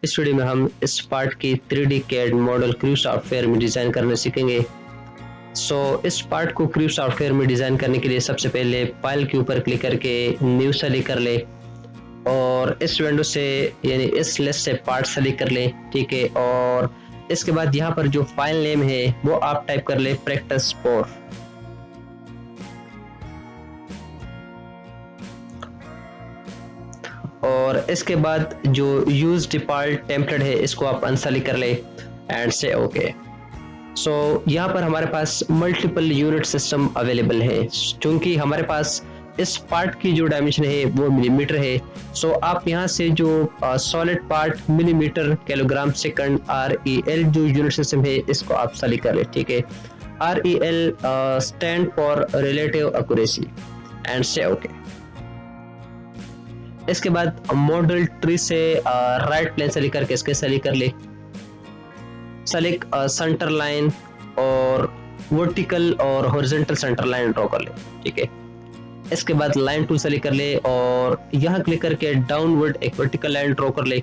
इस वीडियो में हम इस पार्ट की 3D CAD model Creo software में डिज़ाइन करना सीखेंगे। इस पार्ट को क्रू सॉफ्टवेयर में डिज़ाइन करने के लिए सबसे पहले फाइल के ऊपर क्लिक करके न्यू सेलेक्ट कर ले और इस विंडो से यानी इस लिस्ट से पार्ट सेलेक्ट कर ले, ठीक है। और इसके बाद यहाँ पर जो फाइल नेम है वो आप टाइप कर ले प्रैक्टिस 4। और इसके बाद जो यूज डिफॉल्ट टेम्पलेट है इसको आप अनसेलेक्ट कर ले एंड से ओके। यहाँ पर हमारे पास मल्टीपल यूनिट सिस्टम अवेलेबल है। क्योंकि हमारे पास इस पार्ट की जो डायमेंशन है वो मिलीमीटर है, आप यहाँ से जो solid part millimetre kilogram second REL जो यूनिट सिस्टम है इसको आप सेलेक्ट कर ले, ठीक है। REL stand for relative accuracy and से ओके। इसके बाद मॉडल ट्री से राइट प्लेन सेलेक्ट करके इसके सेलेक्ट कर ले, सेलेक्ट सेंटर लाइन और वर्टिकल और हॉरिजॉन्टल सेंटर लाइन ड्रॉ कर ले, ठीक है। इसके बाद लाइन टूल सेलेक्ट कर ले और यहाँ क्लिक करके डाउनवर्ड एक वर्टिकल लाइन ड्रॉ कर ले।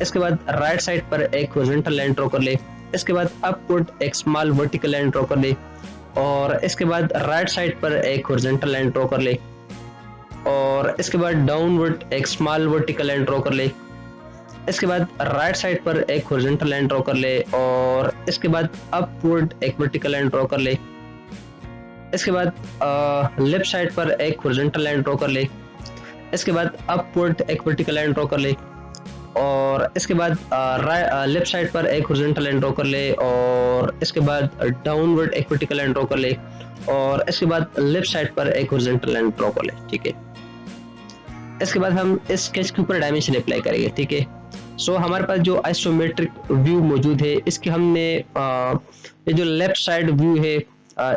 इसके बाद राइट साइड पर एक हॉरिजॉन्टल लाइन ड्रॉ कर ले। इसके बाद अपवर्ड एक स्मॉल वर्टिकल लाइन ड्रॉ कर ले और इसके बाद राइट साइड पर एक हॉरिजॉन्टल लाइन ड्रॉ कर ले और इसके बाद डाउनवर्ड एक स्मॉल वर्टिकल लाइन ड्रॉ कर ले। इसके बाद राइट साइड पर एक हॉरिजॉन्टल लाइन ड्रॉ कर ले और इसके बाद अपवर्ड एक वर्टिकल लाइन ड्रॉ कर ले। इसके बाद लेफ्ट साइड पर एक हॉरिजॉन्टल लाइन ड्रॉ कर ले। इसके बाद अपवर्ड एक वर्टिकल लाइन ड्रॉ कर ले और इसके बाद लेफ्ट साइड पर एक हॉरिजॉन्टल लाइन ड्रॉ कर ले और इसके बाद डाउनवर्ड एक वर्टिकल लाइन ड्रॉ कर ले और इसके बाद लेफ्ट साइड पर एक हॉरिजॉन्टल लाइन ड्रॉ कर ले, ठीक है। इसके बाद हम इस स्केच के ऊपर डायमेंशन अप्लाई करेंगे, ठीक है। हमारे पास जो आइसोमेट्रिक व्यू मौजूद है इसके हमने ये जो लेफ्ट साइड व्यू है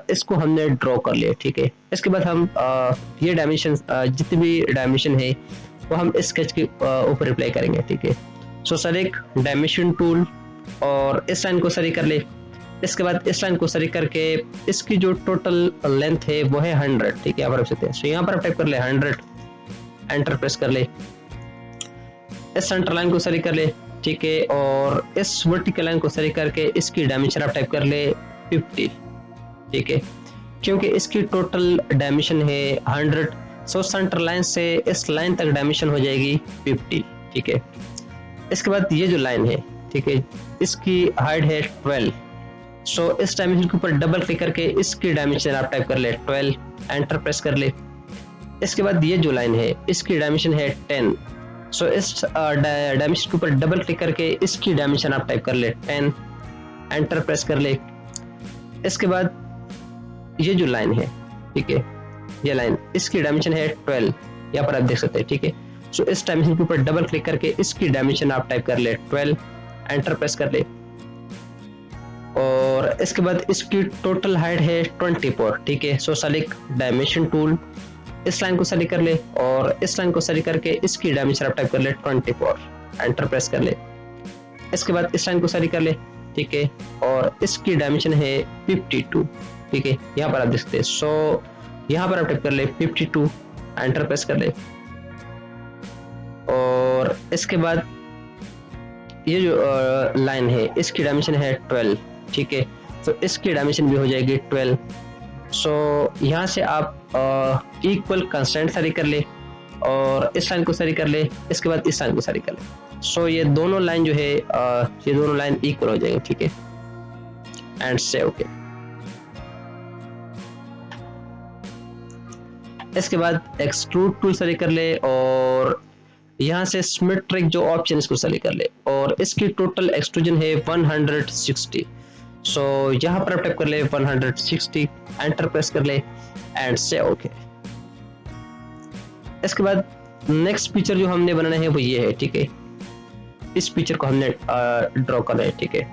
इसको हमने ड्रॉ कर लिया, ठीक है। इसके बाद हम ये डायमेंशन जितनी भी डायमेंशन है वो हम इस स्केच के ऊपर अप्लाई करेंगे, ठीक है। सेलेक्ट डायमेंशन टूल और इस लाइन को सेलेक्ट कर ले। इसके बाद इस लाइन को सेलेक्ट करके इसकी जो टोटल लेंथ है वो है 100, ठीक है। यहाँ पर आप सकते हैं, यहाँ पर टाइप कर ले 100, एंटर प्रेस कर ले। इस सेंटर लाइन को सेलेक्ट कर ले, ठीक है। और इस वर्टिकल लाइन को सेलेक्ट करके इसकी डायमेंशन आप टाइप कर ले 50, ठीक है। क्योंकि इसकी टोटल डायमेंशन है 100, सेंटर लाइन से इस लाइन तक डायमेंशन हो जाएगी 50, ठीक है। इसके बाद ये जो लाइन है, ठीक है, इसकी हाइट है 12। इस डायमेंशन के ऊपर डबल क्लिक करके इसकी डायमेंशन आप टाइप कर ले 12, एंटर प्रेस कर ले। इसके बाद ये जो लाइन है इसकी डायमेंशन है 10। इस डायमेंशन के ऊपर डबल क्लिक करके इसकी डायमेंशन आप टाइप कर ले 10, एंटर प्रेस कर ले। इसके बाद ये जो लाइन है, ठीक है, ये लाइन इसकी डायमेंशन है 12, यहाँ पर आप देख सकते हैं, ठीक है। इस डायमेंशन के ऊपर डबल क्लिक करके इसकी डायमेंशन आप टाइप कर ले 12, एंटर प्रेस कर ले। और इसके बाद इसकी टोटल हाइट है 24, ठीक है। सेलेक्ट डायमेंशन टूल, इस लाइन को सेलेक्ट कर ले और इस लाइन को सेलेक्ट करके इसकी डायमेंशन आप टाइप कर ले 24, एंटर प्रेस कर ले। इसके बाद इस लाइन को सेलेक्ट कर ले, ठीक है, और इसकी डायमेंशन है 52, ठीक है। यहाँ पर आप देख सकते हैं। यहाँ पर आप टाइप कर ले 52, एंटर प्रेस कर ले। और इसके बाद ये जो लाइन है इसकी डायमेंशन है 12, ठीक है। इसकी डायमेंशन भी हो जाएगी 12। यहाँ से आप इक्वल कंस्ट्रेंट सेलेक्ट कर ले और इस लाइन को सेलेक्ट कर ले। इसके बाद इस लाइन को सेलेक्ट कर ले। ये दोनों लाइन जो है ये दोनों लाइन इक्वल हो जाएंगे, ठीक है, एंड से ओके। इसके बाद एक्सट्रूड टूल सेलेक्ट कर ले और यहाँ से सिमेट्रिक जो ऑप्शन इसको सेलेक्ट कर ले और इसकी टोटल एक्सट्रूजन है 160। यहाँ पर आप टाइप कर ले 160, एंटर प्रेस कर ले एंड से ओके। इसके बाद नेक्स्ट पिक्चर जो हमने बनाना है वो ये है, ठीक है। इस पिक्चर को हमने ड्रॉ करना है, ठीक है।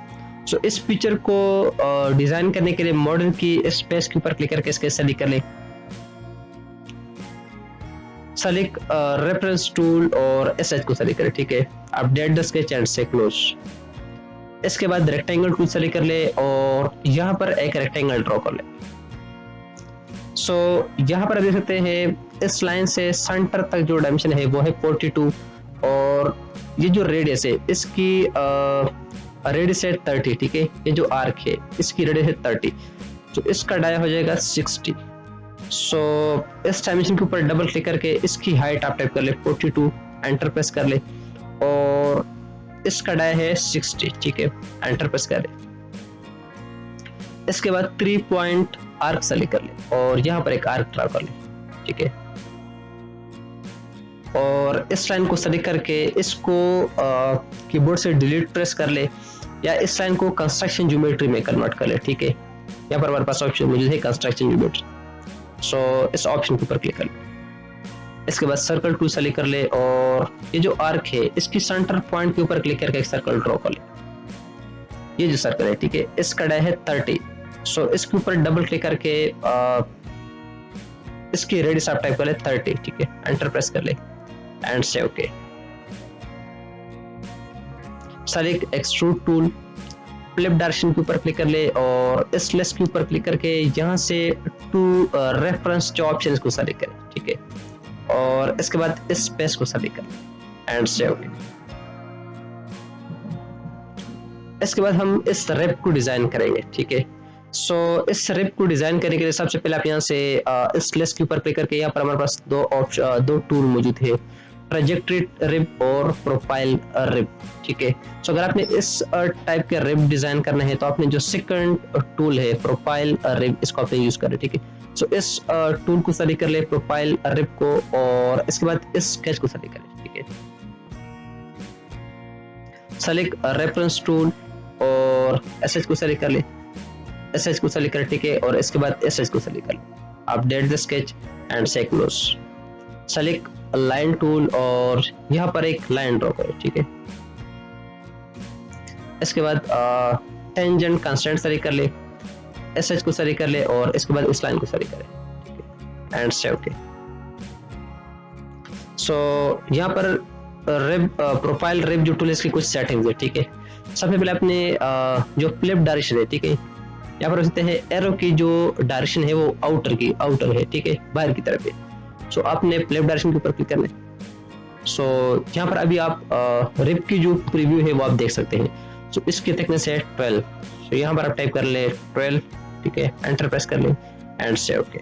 इस पिक्चर को डिजाइन करने के लिए मॉडल की स्पेस के ऊपर क्लिक करके इसके सेलेक्ट कर ले। सेलेक्ट रेफरेंस टूल और SH को सेलेक्ट करें, ठीक है। अपडेट द स्केच एंड से क्लोज। इसके बाद रेक्टेंगल टूल सेलेक्ट कर ले और यहाँ पर एक रेक्टेंगल ड्रॉ कर ले। यहाँ पर आप देख सकते हैं इस लाइन से सेंटर तक जो डायमेंशन है वो है 42 और ये जो रेडियस है इसकी रेडियस है 30, ठीक है। ये जो आर्क है इसकी रेडियस है 30, तो इसका डाया हो जाएगा 60। सो इस डायमेंशन के ऊपर डबल क्लिक करके इसकी हाइट आप टाइप कर ले 42, एंटर प्रेस कर ले, और इसका डाया है 60, ठीक है, एंटर प्रेस कर ले। इसके बाद 3 पॉइंट आर्क सेलेक्ट कर ले और यहाँ पर एक आर्क ड्रा कर ले, ठीक है। और इस लाइन को सेलेक्ट करके इसको कीबोर्ड से डिलीट प्रेस कर ले, या इस लाइन को कंस्ट्रक्शन ज्योमेट्री में कन्वर्ट कर ले, ठीक है। यहाँ पर हमारे पास ऑप्शन मौजूद है कंस्ट्रक्शन ज्योमेट्री, सो इस ऑप्शन के ऊपर क्लिक कर ले। इसके बाद सर्कल टूल सेलेक्ट कर ले और ये जो आर्क है इसकी सेंटर पॉइंट के ऊपर क्लिक करके एक सर्कल ड्रॉ कर ले। ये जो सर्कल है, ठीक है, इसका डाया है 30, सो इसके ऊपर डबल क्लिक करके इसकी रेडियस आप टाइप कर ले 30, ठीक है, एंटर प्रेस कर ले एंड से okay. Select extrude tool, flip direction के ऊपर क्लिक कर ले और इस लेस के ऊपर क्लिक करके यहाँ से टू रेफरेंस जो ऑप्शन को सेलेक्ट करें, ठीक है, और इसके बाद इस स्पेस को सेलेक्ट करें एंड से ओके। इसके बाद हम इस रिब को डिजाइन करेंगे, ठीक है। सो इस रिब को डिजाइन करने के लिए सबसे पहले आप यहाँ से इस लेस के ऊपर क्लिक करके यहाँ पर हमारे पास दो टूल मौजूद है, ट्रेजेक्टरी रिब और प्रोफाइल रिब, ठीक है। सो अगर आपने इस टाइप के रिब डिजाइन करना है तो आपने जो सेकंड टूल है प्रोफाइल रिब, इसको आपने यूज करें, ठीक है। सो इस टूल को सेलेक्ट कर ले, प्रोफाइल रिब को, और इसके बाद इस स्केच को सेलेक्ट करें, ठीक है। सेलेक्ट रेफरेंस टूल और एसएच को सेलेक्ट कर ले, एसएच को सेलेक्ट कर, ठीक है, और इसके बाद एसएच को सेलेक्ट कर ले। अपडेट द स्केच एंड से क्लोज। सेलेक्ट लाइन टूल और यहाँ पर एक लाइन ड्रॉ करें, ठीक है। इसके बाद टेंजेंट कंस्ट्रेंट सेलेक्ट कर ले, एसएच को सेलेक्ट कर ले और इसके बाद उस लाइन को सेलेक्ट करें, ठीक है, एंड से ओके। सो यहाँ पर रिब प्रोफाइल रिब जो टूल है इसकी कुछ सेटिंग्स है, ठीक है। सबसे पहले अपने जो फ्लिप डायरेक्शन है, ठीक है, यहाँ पर सकते हैं एरो की जो डायरेक्शन है वो आउटर है, ठीक है, बाहर की तरफ है। सो आपने फ्लिप डायरेक्शन के ऊपर क्लिक करना है। सो यहाँ पर अभी आप रिब की जो प्रीव्यू है वो आप देख सकते हैं। सो इसकी थिकनेस है 12, सो यहाँ पर आप टाइप कर ले 12, ठीक है, एंटर प्रेस कर ले एंड से ओके।